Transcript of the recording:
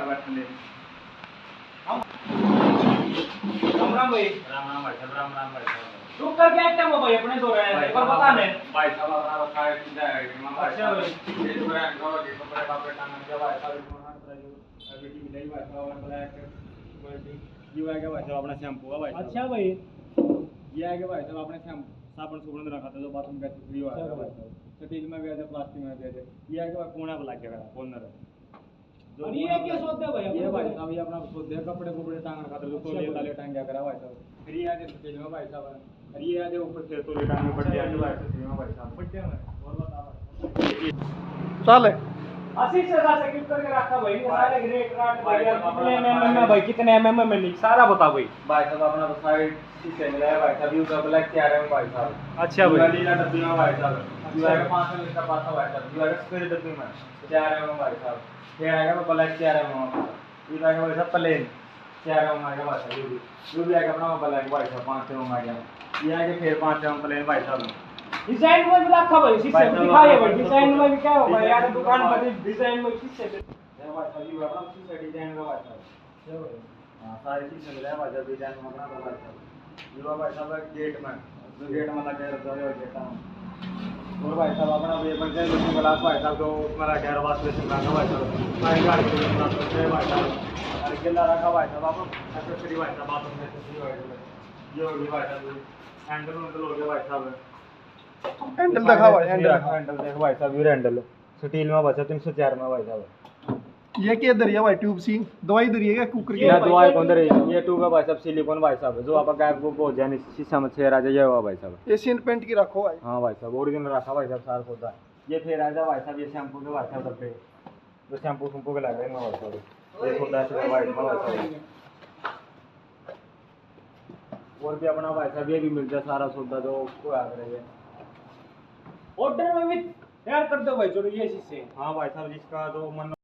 बैठने ले। राम राम भाई। राम राम भाई साहब, राम राम भाई साहब। रुक कर क्या टाइम हो भाई अपने दो रहे हैं पर बता दे भाई साहब अपना बताए जाए कि मैं भाई अच्छा साहब भाई। ये जो ब्रांड का ये कपड़े बापरे टांग के भाई साहब इसमें हाथ रही बेटी मिलाई भाई साहब अपना ब्लैक ये है क्या भाई साहब अपना शैम्पू है भाई साहब। अच्छा भाई। ये है कि भाई साहब अपने शैम्पू साबुन सुबुन रखा था जो बाथरूम का फ्री हुआ है भाई साहब। स्टील में भी है प्लास्टिक में भी है। ये है कि भाई कोना ब्लैक है कॉर्नर है। और ये क्या सोचते हो भाई ये भाई साहब ये अपना सोचते हैं कपड़े कुपड़े टांगने खातिर जो तौलिए ताले टांग क्या करा भाई साहब। फिर ये आगे स्टील में भाई साहब और ये आगे ऊपर फिर तौलिए टांगने पड़ते हैं भाई साहब भाई साहब पट्टे में और बता चल अस्सी से ज्यादा स्किप करके रखा भाई ये सारे ग्रेट राट भाई यार कितने एमएम में भाई कितने एमएम में नहीं सारा बता भाई। भाई साहब अपना तो साइड शीशे मिला है भाई साहब। यू ब्लैक क्या रहे हैं भाई साहब। अच्छा भाई। नीला डब्बी में भाई साहब। यू आएगा 5 मिनट का पास भाई साहब। यू आएगा स्क्वायर डब्बी में क्या रहे हैं भाई साहब। फिर आएगा ब्लैक क्या रहे हैं ये आएगा भाई साहब प्लेन क्या रहे हैं आएगा भाई साहब। यू भी आएगा अपना ब्लैक भाई साहब 5 में आ गया। ये आएगा फिर 5 में प्लेन भाई साहब। डिजाइन में भी रखा भाई शीशे में दिखाइए भाई डिजाइन में भी क्या हो भाई यार दुकान पर डिजाइन में शीशे पे भाई साहब ये अपना शीशे डिजाइन का भाई साहब। हां सारे शीशे मिला है भाई साहब डिजाइन में अपना भाई साहब। ये भाई साहब गेट में जो गेट में लगा है गेट और भाई साहब अपना ये बनते हैं ग्लास भाई साहब जो उसमें रखा है वाश बेसिन रखा भाई साहब। भाई गाड़ी के साथ भाई साहब और गिल्ला रखा भाई साहब आप एक्सेसरी भाई साहब बाथरूम में एक्सेसरी भाई साहब। ये हो गई भाई साहब हैंडल हो गया भाई साहब। हैंडल दिखा भाई हैंडल देखो भाई साहब। ये हैंडल स्टील में बचा 304 में भाई साहब। ये क्या दरिया भाई ट्यूब सी दवाई दरिया क्या कुकर की ये दवाई कौन दे रही ये ट्यूब है भाई साहब सिलिकॉन भाई साहब जो आपका गैप को हो जाए शीशा में छेड़ आ जाए हुआ भाई साहब। एशियन पेंट की रखो भाई। हाँ भाई साहब ओरिजिनल रखा भाई साहब सारा सौदा। ये फिर आ जाए भाई साहब ये शैम्पू के भाई साहब डब्बे जो शैम्पू शैम्पू के लगे हैं भाई साहब। ये सौदा से वाइट में भाई साहब। और भी अपना भाई साहब ये भी मिल जाए सारा सौदा जो को आ रही है ऑर्डर में भी तैयार कर दो भाई जो ये शीशे। हाँ भाई साहब जिसका जो मन